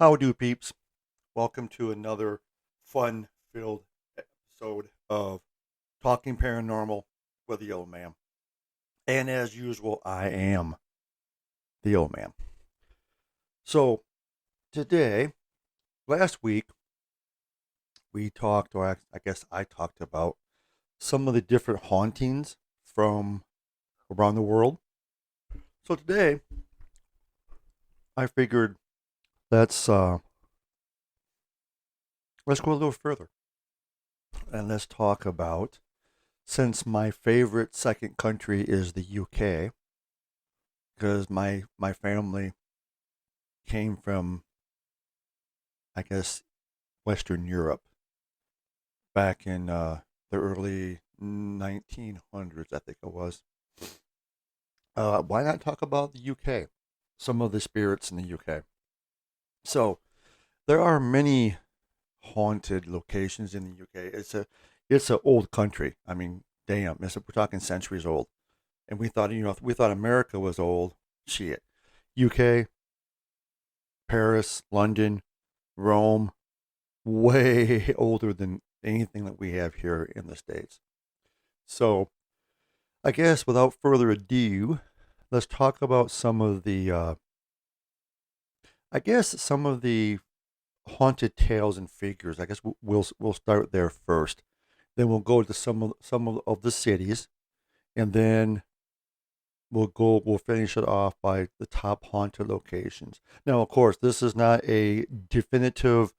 How do, peeps? Welcome to another fun-filled episode of Talking Paranormal with the Old Man. And as usual, I am the Old Man. So today, last week, we talked, or I guess I talked about some of the different hauntings from around the world. So today, I figured let's go a little further and let's talk about, since my favorite second country is the UK, because my family came from, I guess, Western Europe back in the early 1900s, I think it was. Why not talk about the UK? Some of the spirits in the UK. So there are many haunted locations in the UK. It's a old country. I mean, damn, we're talking centuries old. And we thought America was old. Shit. UK, Paris, London, Rome, way older than anything that we have here in the States. So, I guess without further ado, let's talk about some of the haunted tales and figures. I guess we'll start there first. Then we'll go to some of the cities, and then we'll finish it off by the top haunted locations. Now, of course, this is not a definitive,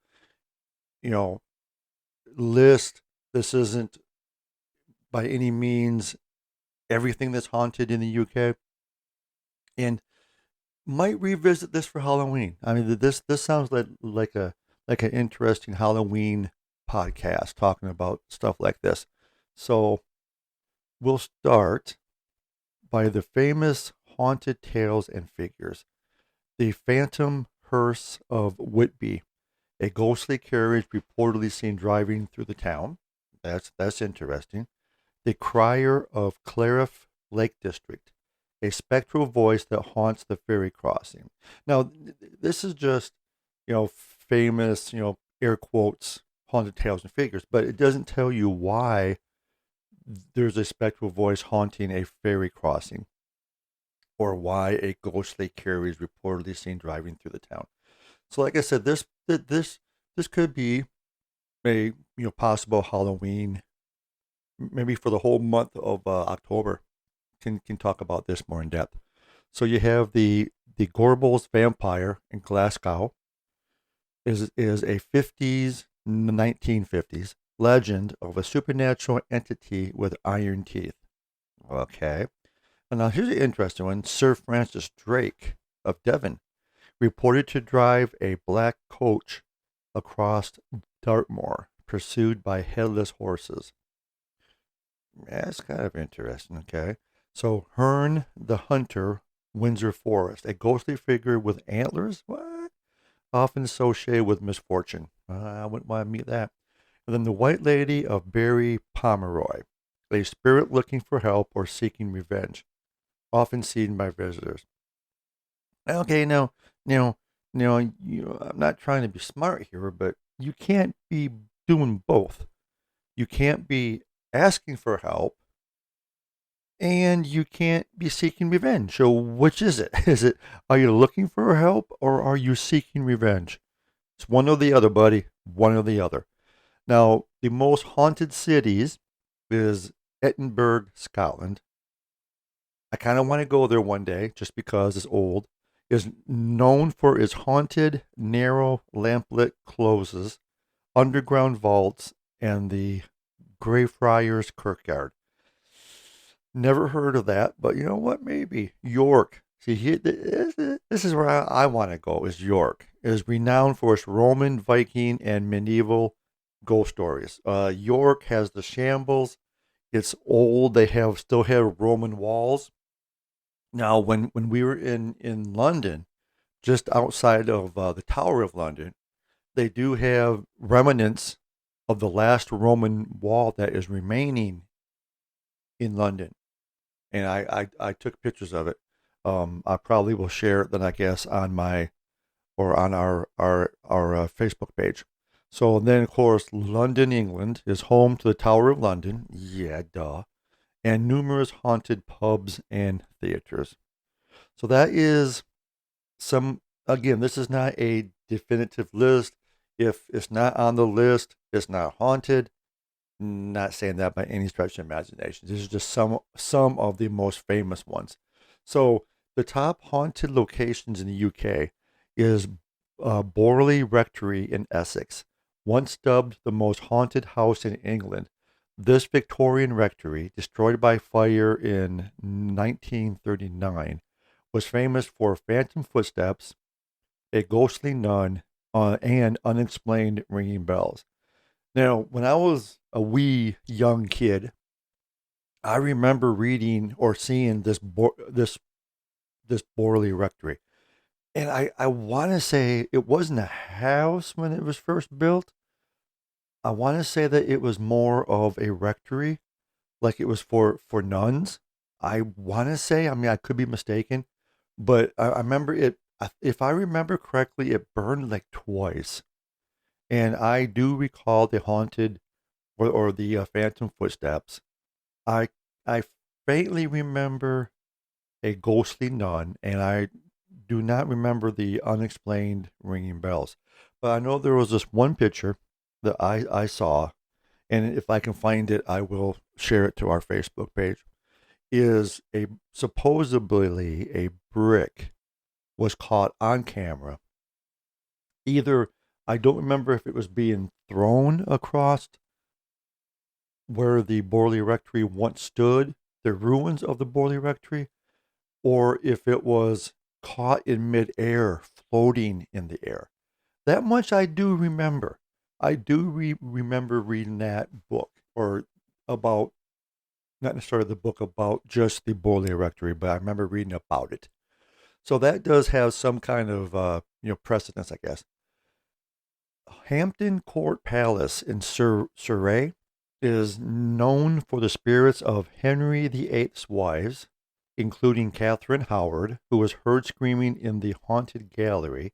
you know, list. This isn't by any means everything that's haunted in the UK, and might revisit this for Halloween. I mean, this sounds like an interesting Halloween podcast talking about stuff like this. So we'll start by the famous haunted tales and figures. The Phantom Hearse of Whitby, a ghostly carriage reportedly seen driving through the town. That's interesting. The Crier of Clariff Lake District, a spectral voice that haunts the ferry crossing. Now, this is just, famous, air quotes, haunted tales and figures, but it doesn't tell you why there's a spectral voice haunting a ferry crossing or why a ghostly carriage is reportedly seen driving through the town. So, like I said, this could be a possible Halloween, maybe for the whole month of October. Can talk about this more in depth. So you have the Gorbals vampire in Glasgow is a 1950s legend of a supernatural entity with iron teeth. Okay. And now here's an interesting one. Sir Francis Drake of Devon reported to drive a black coach across Dartmoor, pursued by headless horses. That's kind of interesting, okay? So Herne the Hunter, Windsor Forest, a ghostly figure with antlers? What? Often associated with misfortune. I wouldn't want to meet that. And then the White Lady of Barry Pomeroy, a spirit looking for help or seeking revenge, often seen by visitors. Okay, I'm not trying to be smart here, but you can't be doing both. You can't be asking for help and you can't be seeking revenge. So which is it? Are you looking for help or are you seeking revenge? It's one or the other, buddy. One or the other. Now, the most haunted cities is Edinburgh, Scotland. I kind of want to go there one day just because it's old. Is known for its haunted, narrow, lamplit closes, underground vaults, and the Greyfriars Kirkyard. Never heard of that, but you know what? Maybe York. See, this is where I want to go. Is York is renowned for its Roman, Viking, and medieval ghost stories. York has the shambles. It's old. They still have Roman walls. Now, when we were in London, just outside of the Tower of London, they do have remnants of the last Roman wall that is remaining in London. And I took pictures of it. I probably will share it then, I guess, on my or on our Facebook page. So then, of course, London, England is home to the Tower of London. Yeah, duh. And numerous haunted pubs and theaters. So that is some, again, this is not a definitive list. If it's not on the list, it's not haunted. Not saying that by any stretch of imagination. This is just some of the most famous ones. So the top haunted locations in the UK is Borley Rectory in Essex, once dubbed the most haunted house in England. This Victorian rectory, destroyed by fire in 1939, was famous for phantom footsteps, a ghostly nun, and unexplained ringing bells. Now, when I was a wee young kid, I remember reading or seeing this Borley Rectory, and I want to say it wasn't a house when it was first built. I want to say that it was more of a rectory, like it was for nuns. I want to say, I mean, I could be mistaken, but I remember it. If I remember correctly, it burned like twice, and I do recall the haunted or the phantom footsteps. I I faintly remember a ghostly nun, and I do not remember the unexplained ringing bells. But I know there was this one picture that I saw, and if I can find it, I will share it to our Facebook page. Is a supposedly a brick was caught on camera. Either I don't remember if it was being thrown across where the Borley Rectory once stood, the ruins of the Borley Rectory, or if it was caught in midair, floating in the air. That much I do remember. I do remember reading that book, or about, not necessarily the book about just the Borley Rectory, but I remember reading about it. So that does have some kind of precedence, I guess. Hampton Court Palace in Surrey is known for the spirits of Henry VIII's wives, including Catherine Howard, who was heard screaming in the haunted gallery,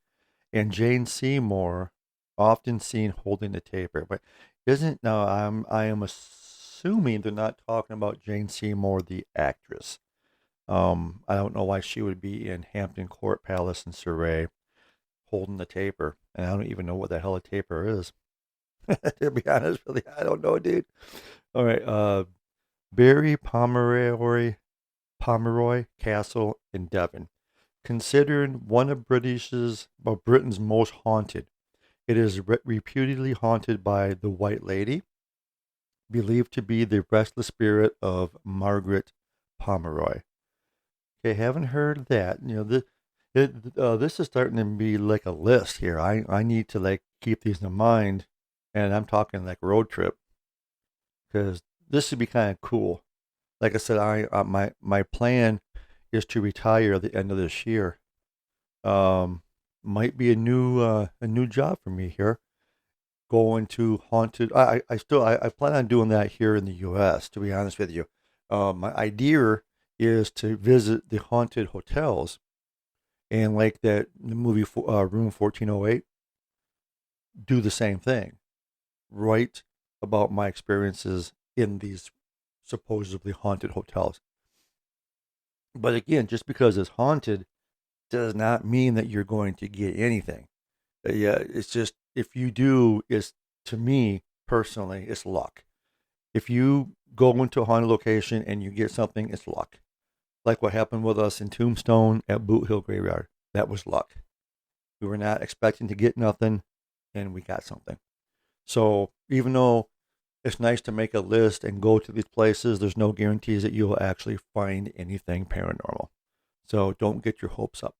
and Jane Seymour, often seen holding a taper. But isn't now I am assuming they're not talking about Jane Seymour, the actress. I don't know why she would be in Hampton Court Palace in Surrey holding the taper, and I don't even know what the hell a taper is. To be honest with you, I don't know, dude. All right, Barry Pomeroy Castle in Devon, considered one of Britain's most haunted. It is reputedly haunted by the White Lady, believed to be the restless spirit of Margaret Pomeroy. Okay, haven't heard that. This is starting to be like a list here. I need to like keep these in mind, and I'm talking like road trip because this would be kind of cool. Like I said, I my plan is to retire at the end of this year. Um, might be a new job for me here. Going to haunted. I plan on doing that here in the U.S. To be honest with you, my idea is to visit the haunted hotels and like that the movie Room 1408. Do the same thing. Write about my experiences in these supposedly haunted hotels. But again, just because it's haunted does not mean that you're going to get anything. Yeah, it's just if you do, it's to me personally, it's luck. If you go into a haunted location and you get something, it's luck. Like what happened with us in Tombstone at Boot Hill Graveyard. That was luck. We were not expecting to get nothing, and we got something. So even though it's nice to make a list and go to these places, there's no guarantees that you'll actually find anything paranormal. So don't get your hopes up.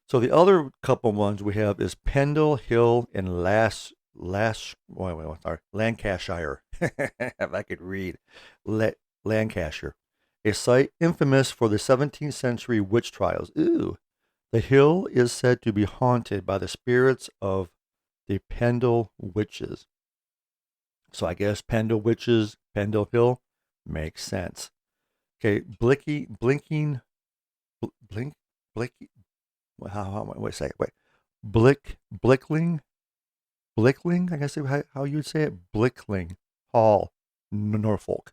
So the other couple ones we have is Pendle Hill in Lancashire. If I could read, Lancashire, a site infamous for the 17th century witch trials. Ooh, the hill is said to be haunted by the spirits of the Pendle witches. So I guess Pendle witches, Pendle Hill makes sense. Okay, Blinking, Blink, Blink, Blinky. Wait a second. Wait. Blickling, Blickling, I guess how you'd say it, Blickling Hall, Norfolk,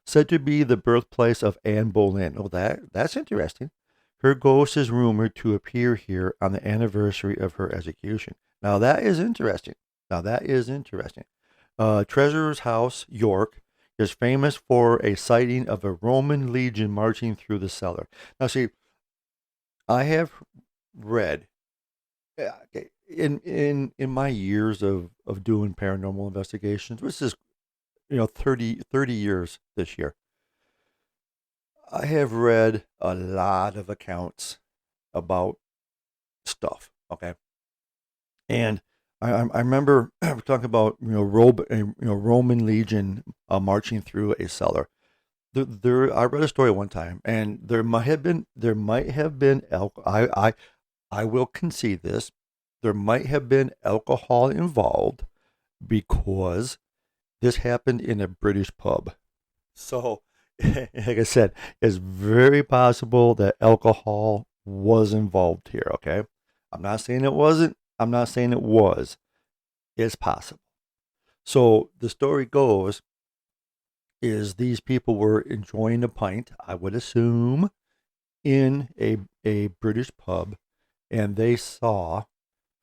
said to be the birthplace of Anne Boleyn. Oh, that's interesting. Her ghost is rumored to appear here on the anniversary of her execution. Now that is interesting. Now that is interesting. Treasurer's House, York, is famous for a sighting of a Roman legion marching through the cellar. Now, see, I have read okay, in my years of doing paranormal investigations, which is 30 years this year. I have read a lot of accounts about stuff. Okay, and I remember we're talking about Roman legion marching through a cellar. I read a story one time, and there might have been I will concede this. There might have been alcohol involved because this happened in a British pub. So, like I said, it's very possible that alcohol was involved here, okay? I'm not saying it wasn't. I'm not saying it was. It's possible. So, the story goes is these people were enjoying a pint, I would assume, in a British pub, and they saw,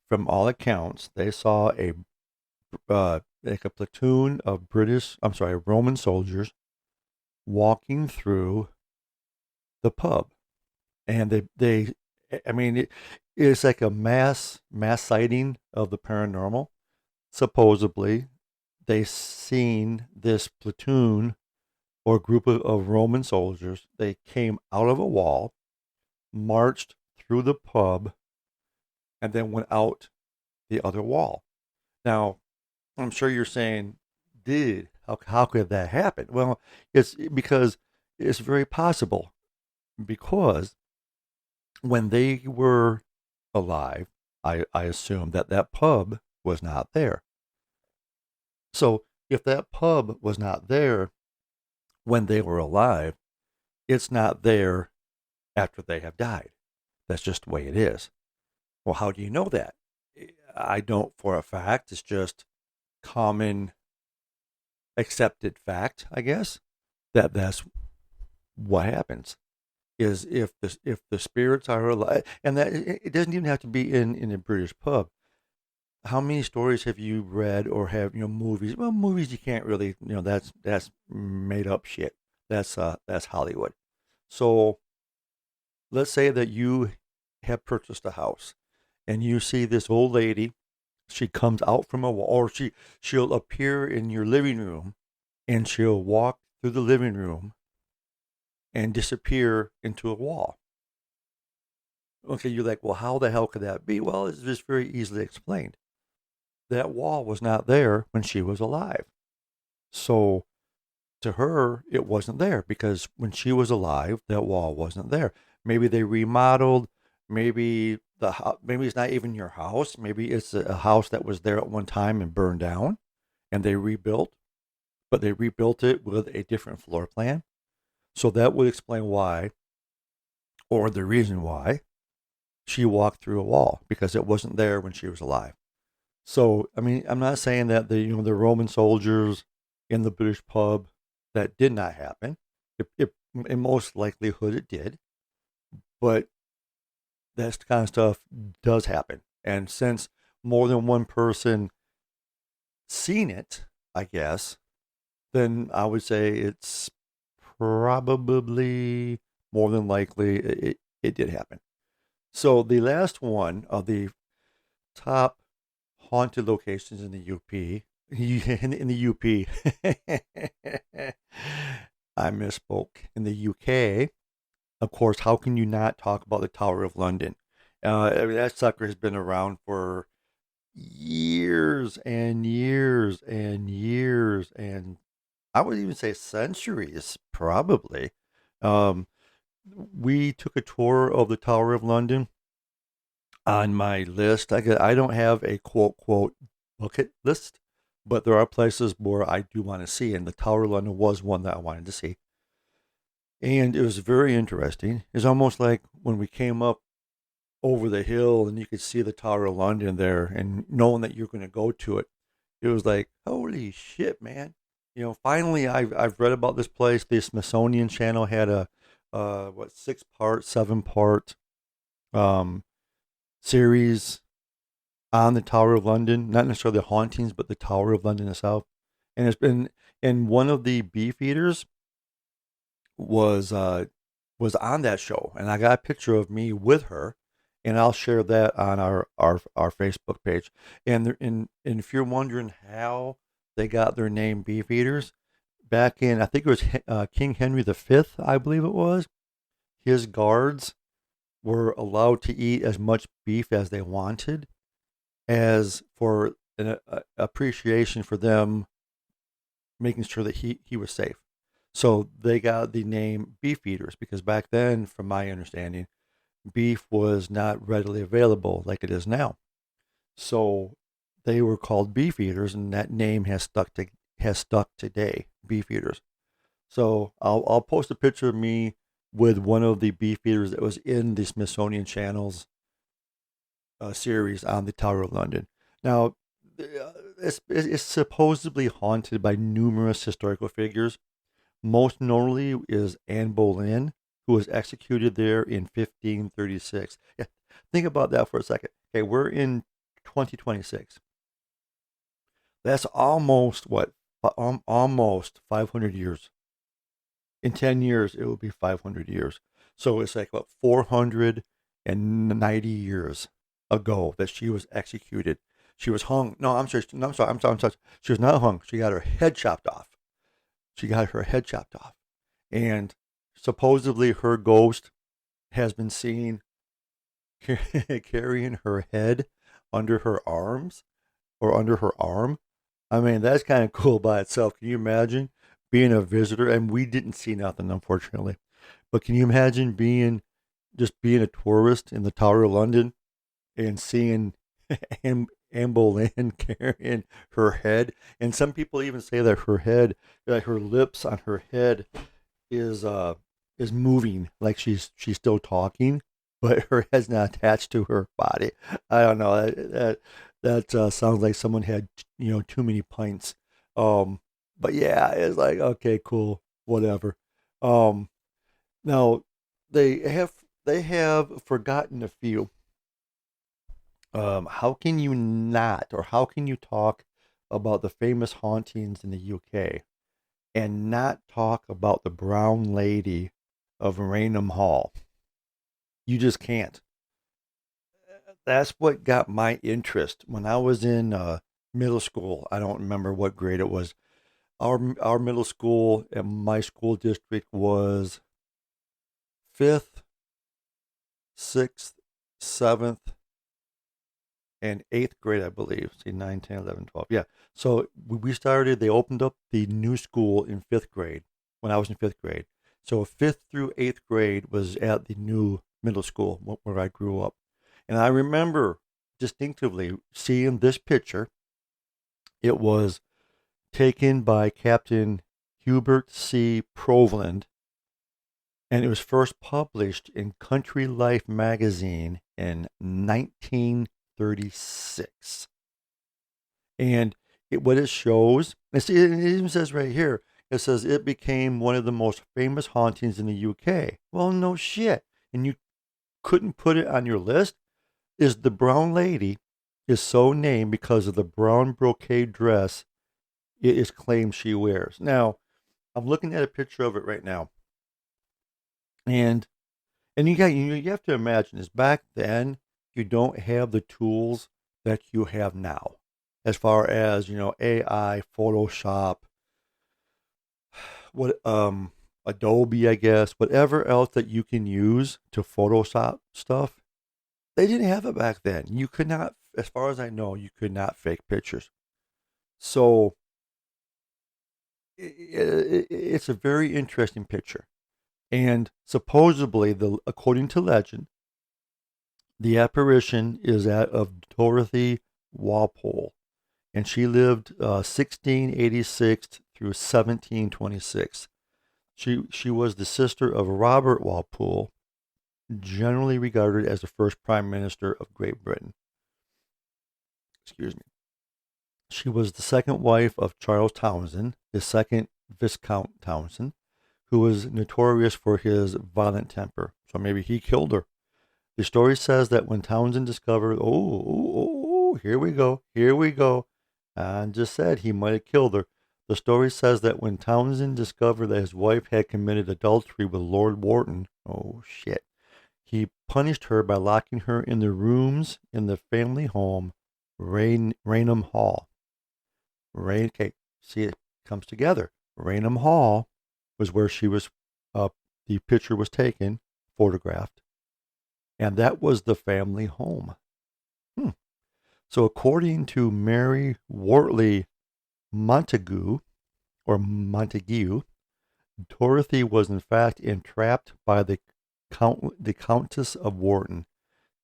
from all accounts, they saw like a platoon of Roman soldiers walking through the pub, and I mean, it's like a mass sighting of the paranormal. Supposedly, they seen this platoon or group of Roman soldiers. They came out of a wall, marched through the pub, and then went out the other wall. Now, I'm sure you're saying, "Dude, how could that happen?" Well, it's because it's very possible because when they were alive, I assume that pub was not there. So if that pub was not there when they were alive, it's not there after they have died. That's just the way it is. Well, how do you know that? I don't for a fact. It's just common accepted fact, I guess, that's what happens. Is if the spirits are alive, and that it doesn't even have to be in a British pub. How many stories have you read or have movies? Well, movies you can't really that's made up shit. That's Hollywood. So let's say that you have purchased a house and you see this old lady. She comes out from a wall, or she'll appear in your living room, and she'll walk through the living room and disappear into a wall. Okay, you're like, well, how the hell could that be? Well, it's just very easily explained. That wall was not there when she was alive. So to her, it wasn't there because when she was alive, that wall wasn't there. Maybe they remodeled. Maybe maybe it's not even your house. Maybe it's a house that was there at one time and burned down, and they rebuilt, but they rebuilt it with a different floor plan. So that would explain why, or the reason why, she walked through a wall because it wasn't there when she was alive. So, I mean, I'm not saying that the Roman soldiers in the British pub, that did not happen. In most likelihood, it did, but that kind of stuff does happen. And since more than one person seen it, I guess, then I would say it's probably more than likely it did happen. So the last one of the top haunted locations in the UP, in the UP, I misspoke, in the UK, of course, how can you not talk about the Tower of London? I mean, that sucker has been around for years and years and years, and I would even say centuries, probably. Um, we took a tour of the Tower of London on my list. I don't have a quote bucket list, but there are places where I do want to see, and the Tower of London was one that I wanted to see. And it was very interesting. It's almost like when we came up over the hill, and you could see the Tower of London there, and knowing that you're going to go to it, it was like, holy shit, man. Finally, I've read about this place. The Smithsonian Channel had a what, 6-part, 7-part um series on the Tower of London, not necessarily the hauntings, but the Tower of London itself. And it's been, and one of the beef eaters was uh was on that show, and I got a picture of me with her, and I'll share that on our Facebook page. And if you're wondering how they got their name, beef eaters, back in, I think it was King Henry V, I believe it was. His guards were allowed to eat as much beef as they wanted, as for an appreciation for them making sure that he was safe. So they got the name beef eaters because back then, from my understanding, beef was not readily available like it is now. So they were called beef eaters, and that name has stuck today, beef eaters. So I'll post a picture of me with one of the beef eaters that was in the Smithsonian Channel's series on the Tower of London. Now, it's supposedly haunted by numerous historical figures. Most notably is Anne Boleyn, who was executed there in 1536. Yeah, think about that for a second. Okay, we're in 2026. That's almost what? Almost 500 years. In 10 years, it will be 500 years. So it's like, what, 490 years ago that she was executed. She was hung. No, I'm sorry. No, I'm sorry. She was not hung. She got her head chopped off. She got her head chopped off. And supposedly her ghost has been seen carrying her head under her arms or under her arm. I mean, that's kind of cool by itself. Can you imagine being a visitor? And we didn't see nothing, unfortunately. But can you imagine being a tourist in the Tower of London and seeing Anne Boleyn carrying her head? And some people even say that her head, like her lips on her head, is uh is moving like she's still talking, but her head's not attached to her body. I don't know. That sounds like someone had too many pints. But yeah, it's like, okay, cool, whatever. Um, Now they have they have forgotten a few. How can you not, or how can you talk about the famous hauntings in the UK and not talk about the Brown Lady of Raynham Hall? You just can't. That's what got my interest when I was in middle school. I don't remember what grade it was. Our middle school at my school district was fifth, sixth, seventh, and eighth grade, I believe. See, 9, 10, 11, 12. Yeah. So we started, they opened up the new school in fifth grade when I was in fifth grade. So fifth through eighth grade was at the new middle school where I grew up. And I remember distinctively seeing this picture. It was taken by Captain Hubert C. Proveland, and it was first published in Country Life magazine in 1936. And what it shows, it even says right here, it says it became one of the most famous hauntings in the UK. Well, no shit. And you couldn't put it on your list? Is the Brown Lady is so named because of the brown brocade dress it is claimed she wears. Now, I'm looking at a picture of it right now, and you have to imagine is back then you don't have the tools that you have now, as far as AI, Photoshop, what Adobe, I guess, whatever else that you can use to Photoshop stuff. They didn't have it back then. You could not, as far as I know, you could not fake pictures. So it's a very interesting picture. And supposedly, according to legend, the apparition is that of Dorothy Walpole, and she lived 1686 through 1726. She was the sister of Robert Walpole, generally regarded as the first Prime Minister of Great Britain. Excuse me. She was the second wife of Charles Townshend, the second Viscount Townshend, who was notorious for his violent temper. So maybe he killed her. The story says that when Townsend discovered, here we go, and just said he might have killed her. The story says that when Townsend discovered that his wife had committed adultery with Lord Wharton, oh shit, he punished her by locking her in the rooms in the family home, Raynham Hall. Okay, see, it comes together. Raynham Hall was where she was, the picture was taken, photographed, and that was the family home. Hmm. So, according to Mary Wortley Montagu, or Montague, Dorothy was in fact entrapped by the Countess of Wharton.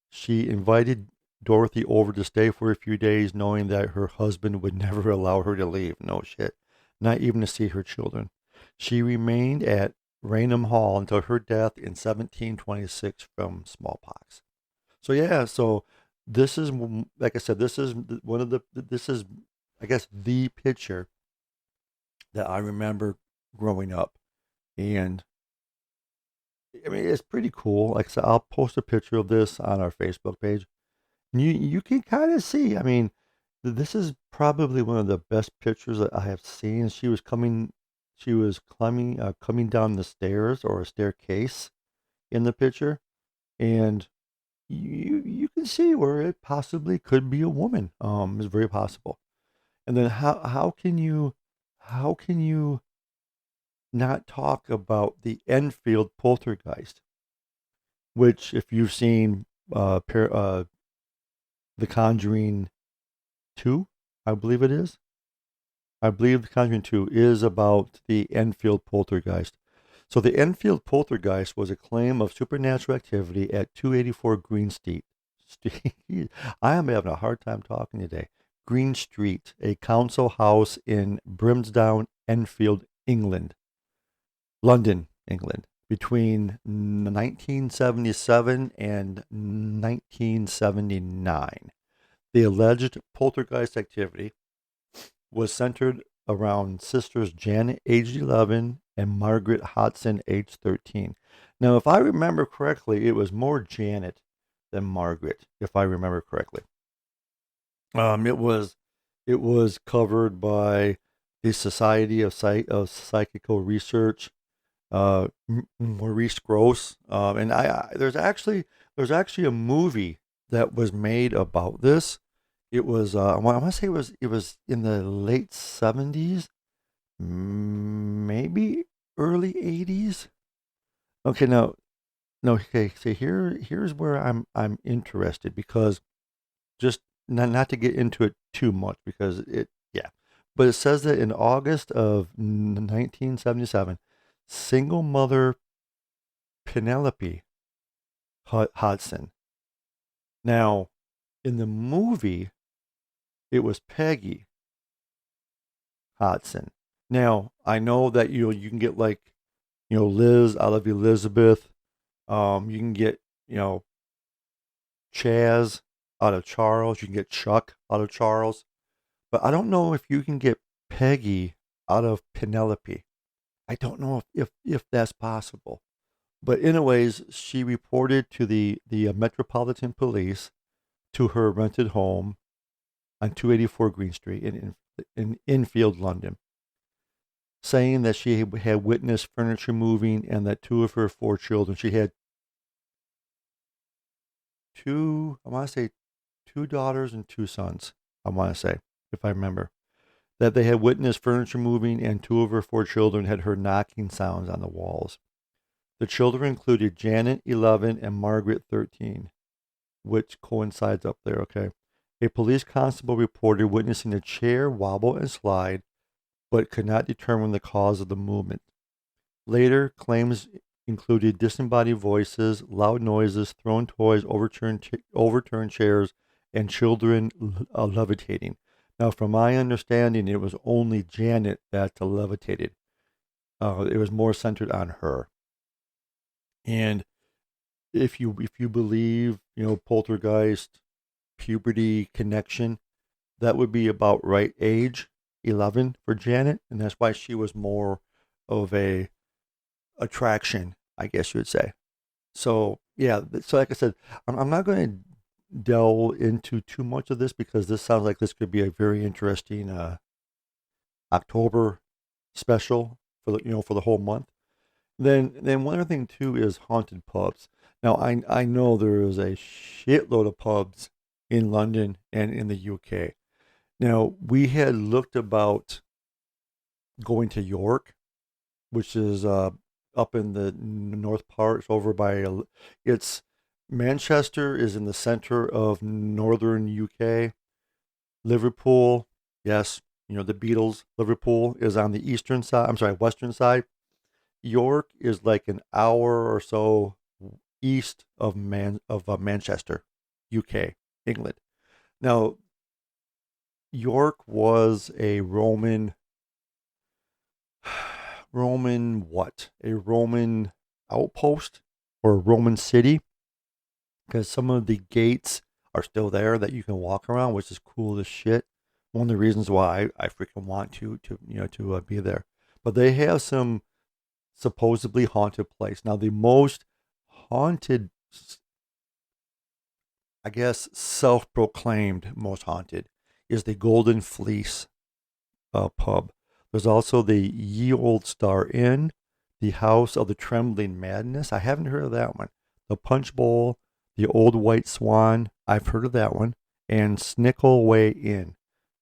She invited Dorothy over to stay for a few days, knowing that her husband would never allow her to leave. No shit. Not even to see her children. She remained at Raynham Hall until her death in 1726 from smallpox. So yeah, so this is, like I said, this is one of this is, I guess, the picture that I remember growing up. And I mean, it's pretty cool. Like I said, I'll post a picture of this on our Facebook page. You can kind of see. I mean, this is probably one of the best pictures that I have seen. She was coming down the stairs or a staircase in the picture, and you can see where it possibly could be a woman. It's very possible. And then how can you not talk about the Enfield poltergeist, which if you've seen The Conjuring 2, I believe it is. I believe The Conjuring 2 is about the Enfield poltergeist. So the Enfield poltergeist was a claim of supernatural activity at 284 Green Street. I am having a hard time talking today. Green Street, a council house in Brimsdown, Enfield, England. London, England, between 1977 and 1979. The alleged poltergeist activity was centered around sisters Janet, aged 11, and Margaret Hodson, aged 13. Now, if I remember correctly, it was more Janet than Margaret, if I remember correctly. It was covered by the Society of Psychical Research, Maurice Gross, and there's actually a movie that was made about this. It was I want to say it was in the late 70s, maybe early 80s. Okay, now no, okay, so here's where I'm interested, because just not to get into it too much, because it, yeah, but it says that in August of 1977, single mother Penelope Hodson. Now, in the movie, it was Peggy Hodson. Now, I know that you can get, like, Liz out of Elizabeth. You can get, Chaz out of Charles. You can get Chuck out of Charles. But I don't know if you can get Peggy out of Penelope. I don't know if that's possible. But anyways, she reported to the Metropolitan Police to her rented home on 284 Green Street in Enfield, London, saying that she had witnessed furniture moving and that two of her four children, she had I want to say two daughters and two sons, I want to say, if I remember, that they had witnessed furniture moving and two of her four children had heard knocking sounds on the walls. The children included Janet, 11, and Margaret, 13, which coincides up there, okay? A police constable reported witnessing a chair wobble and slide, but could not determine the cause of the movement. Later, claims included disembodied voices, loud noises, thrown toys, overturned chairs, and children levitating. Now, from my understanding, it was only Janet that levitated. It was more centered on her. And if you believe, poltergeist, puberty connection, that would be about right age, 11 for Janet, and that's why she was more of a attraction, I guess you would say. So yeah, so like I said, I'm not going to delve into too much of this because this sounds like this could be a very interesting October special for the whole month. Then one other thing too is haunted pubs. Now I know there is a shitload of pubs in London and in the UK. Now we had looked about going to York, which is up in the north part. It's over by it's Manchester is in the center of northern UK. Liverpool, yes, the Beatles. Liverpool is on the eastern side. I'm sorry, western side. York is like an hour or so east of Manchester, UK, England. Now, York was a Roman what? A Roman outpost or a Roman city, because some of the gates are still there that you can walk around, which is cool as shit. One of the reasons why I freaking want to be there. But they have some supposedly haunted place. Now, the most haunted, I guess, self-proclaimed most haunted is the Golden Fleece pub. There's also the Ye Old Star Inn, the House of the Trembling Madness. I haven't heard of that one. The Punch Bowl, the Old White Swan. I've heard of that one. And Snickleway Inn.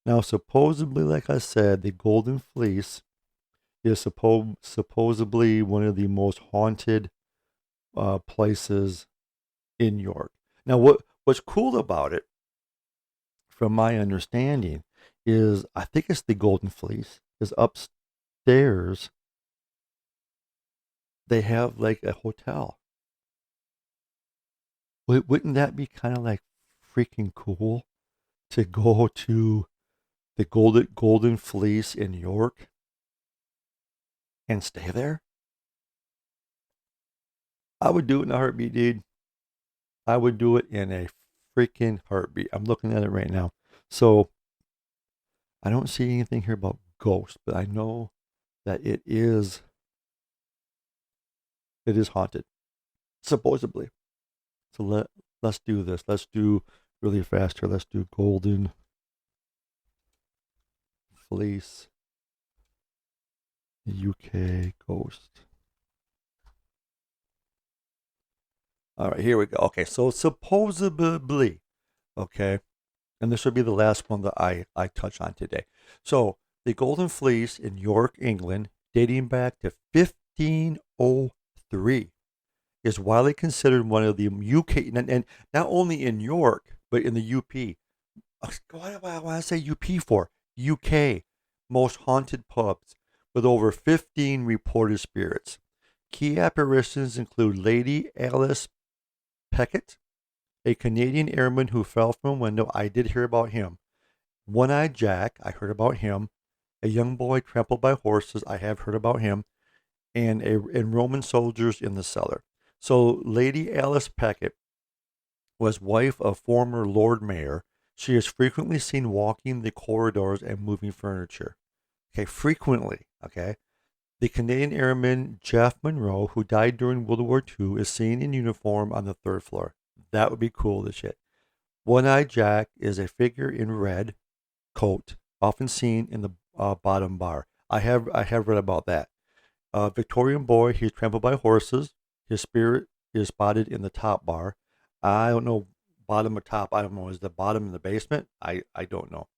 Now, supposedly, like I said, the Golden Fleece is supposedly one of the most haunted places in York. Now, what's cool about it, from my understanding, is I think it's the Golden Fleece. Is upstairs they have like a hotel. Wouldn't that be kind of like freaking cool to go to the Golden Fleece in York and stay there? I would do it in a heartbeat, dude. I would do it in a freaking heartbeat. I'm looking at it right now. So I don't see anything here about ghosts, but I know that it is haunted, supposedly. So let's do this. Let's do really fast here. Let's do Golden Fleece UK ghost. All right, here we go. Okay, so supposedly, okay, and this will be the last one that I touch on today. So the Golden Fleece in York, England, dating back to 1503, is widely considered one of the UK, and not only in York but in the UP. Why do I want to say UP for? UK most haunted pubs with over 15 reported spirits. Key apparitions include Lady Alice Peckett, a Canadian airman who fell from a window. I did hear about him. One-Eyed Jack, I heard about him. A young boy trampled by horses, I have heard about him. And Roman soldiers in the cellar. So Lady Alice Peckett was wife of former Lord Mayor. She is frequently seen walking the corridors and moving furniture. Okay, frequently. Okay. The Canadian airman Jeff Monroe, who died during World War II, is seen in uniform on the third floor. That would be cool as shit. One-Eyed Jack is a figure in red coat, often seen in the bottom bar. I have read about that. Victorian boy, he's trampled by horses. His spirit is spotted in the top bar. I don't know bottom or top. I don't know. Is the bottom in the basement? I don't know.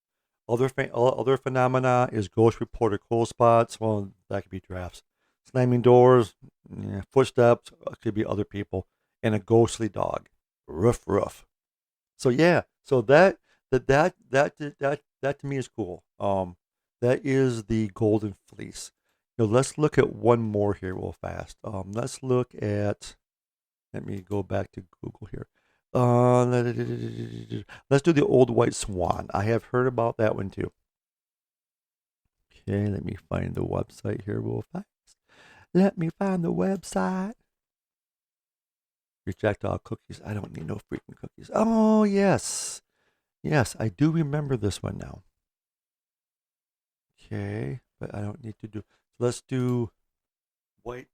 Other phenomena is ghost reporter cold spots. Well, that could be drafts. Slamming doors, yeah, footsteps, could be other people, and a ghostly dog. Roof, roof. So yeah, so that to me is cool. That is the Golden Fleece. Now let's look at one more here real fast. Let's look at. Let me go back to Google here. Let's do the Old White Swan. I have heard about that one too. Okay, let me find the website here real fast. Let me find the website. Reject all cookies. I don't need no freaking cookies. Oh, yes. Yes, I do remember this one now. Okay, but I don't need to do. Let's do white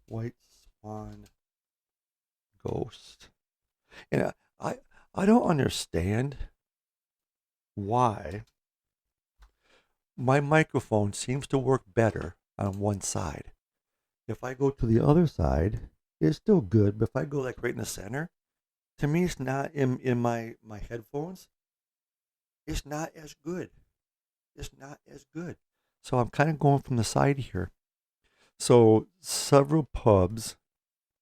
white swan ghost. And I I don't understand why my microphone seems to work better on one side. If I go to the other side, it's still good, but if I go like right in the center, to me it's not in my headphones, it's not as good. It's not as good. So I'm kind of going from the side here. So several pubs.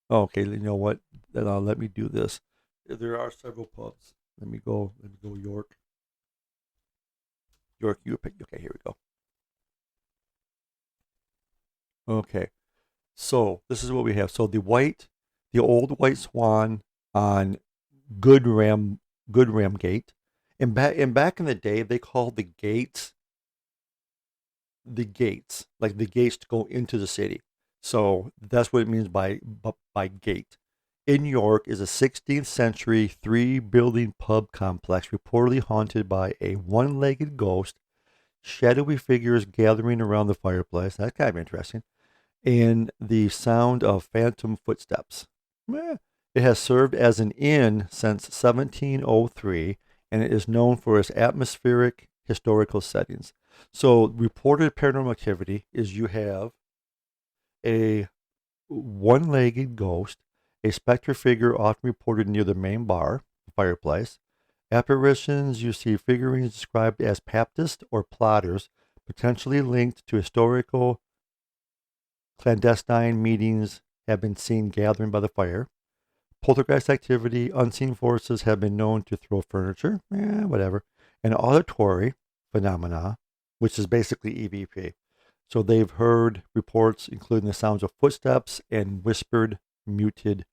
Oh, okay, you know what? Then let me do this. There are several pubs. Let me go. Let me go. York. York. You pick. Okay, here we go. Okay. So this is what we have. So the old White Swan on Good Ram, Good Ram Gate, and back in the day, they called the gates, like the gates to go into the city. So that's what it means by gate. In York is a 16th century three building pub complex reportedly haunted by a one legged ghost, shadowy figures gathering around the fireplace. That's kind of interesting. And the sound of phantom footsteps. Meh. It has served as an inn since 1703 and it is known for its atmospheric historical settings. So, reported paranormal activity is you have a one legged ghost, a specter figure often reported near the main bar, fireplace. Apparitions you see figurines described as Baptists or plotters, potentially linked to historical clandestine meetings have been seen gathering by the fire. Poltergeist activity, unseen forces have been known to throw furniture, whatever, and auditory phenomena, which is basically EVP. So they've heard reports including the sounds of footsteps and whispered, muted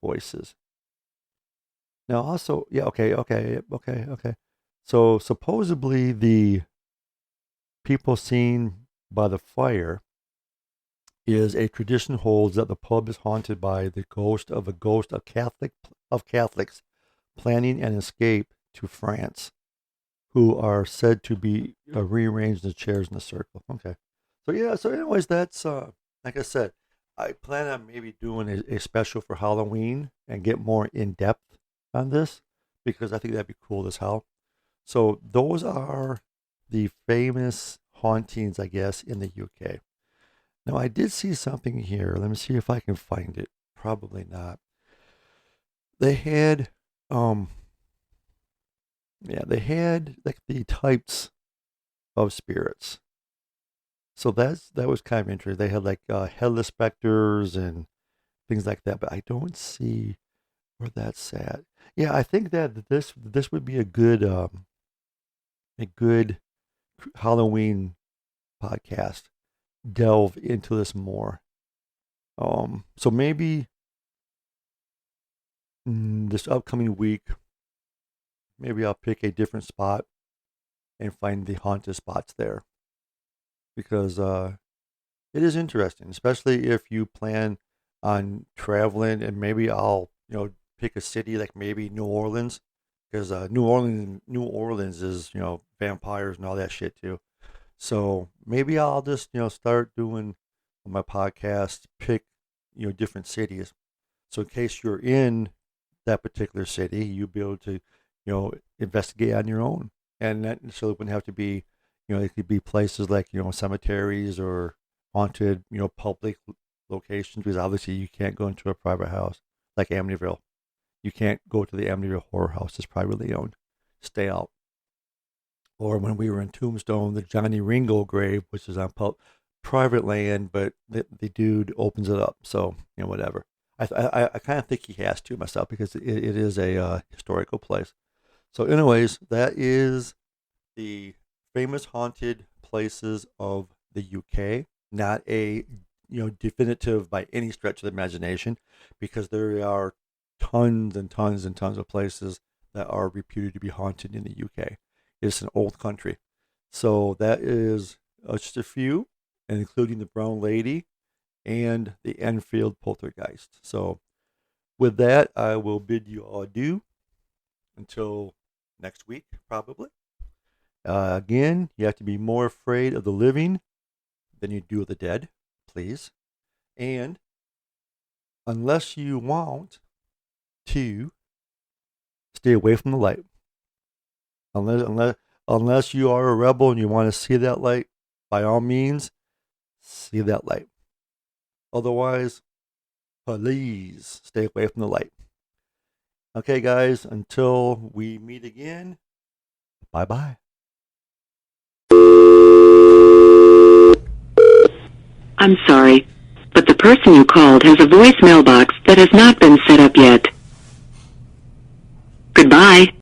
voices. Now, also, yeah, okay. So supposedly the people seen by the fire is a tradition holds that the pub is haunted by the ghost of Catholics planning an escape to France, who are said to be rearranged the chairs in a circle. Okay, so yeah, so anyways, that's like I said, I plan on maybe doing a special for Halloween and get more in depth on this because I think that'd be cool as hell. So those are the famous hauntings, I guess, in the UK. Now, I did see something here. Let me see if I can find it. Probably not. They had, um, yeah, they had like the types of spirits. So that was kind of interesting. They had like headless specters and things like that, but I don't see where that's at. Yeah, I think that this would be a good Halloween podcast. Delve into this more. So maybe this upcoming week, maybe I'll pick a different spot and find the haunted spots there because it is interesting, especially if you plan on traveling. And maybe I'll pick a city like maybe New Orleans because New Orleans is vampires and all that shit too. So maybe I'll just start doing my podcast, pick different cities. So in case you're in that particular city, you'll be able to, investigate on your own. And that necessarily wouldn't have to be, it could be places like, cemeteries or haunted, public locations, because obviously you can't go into a private house like Amityville. You can't go to the Amityville Horror House. It's privately owned. Stay out. Or when we were in Tombstone, the Johnny Ringo grave, which is on private land, but the dude opens it up. So, whatever. I kind of think he has to myself because it is a historical place. So, anyways, that is the famous haunted places of the UK. Not a definitive by any stretch of the imagination, because there are tons and tons and tons of places that are reputed to be haunted in the UK. It's an old country, so that is just a few, and including the Brown Lady and the Enfield poltergeist. So with that, I will bid you all adieu until next week, probably. Again, you have to be more afraid of the living than you do of the dead, please. And unless you want to stay away from the light, unless you are a rebel and you want to see that light, by all means, see that light. Otherwise, please stay away from the light. Okay, guys, until we meet again, bye-bye. I'm sorry, but the person you called has a voicemail box that has not been set up yet. Goodbye.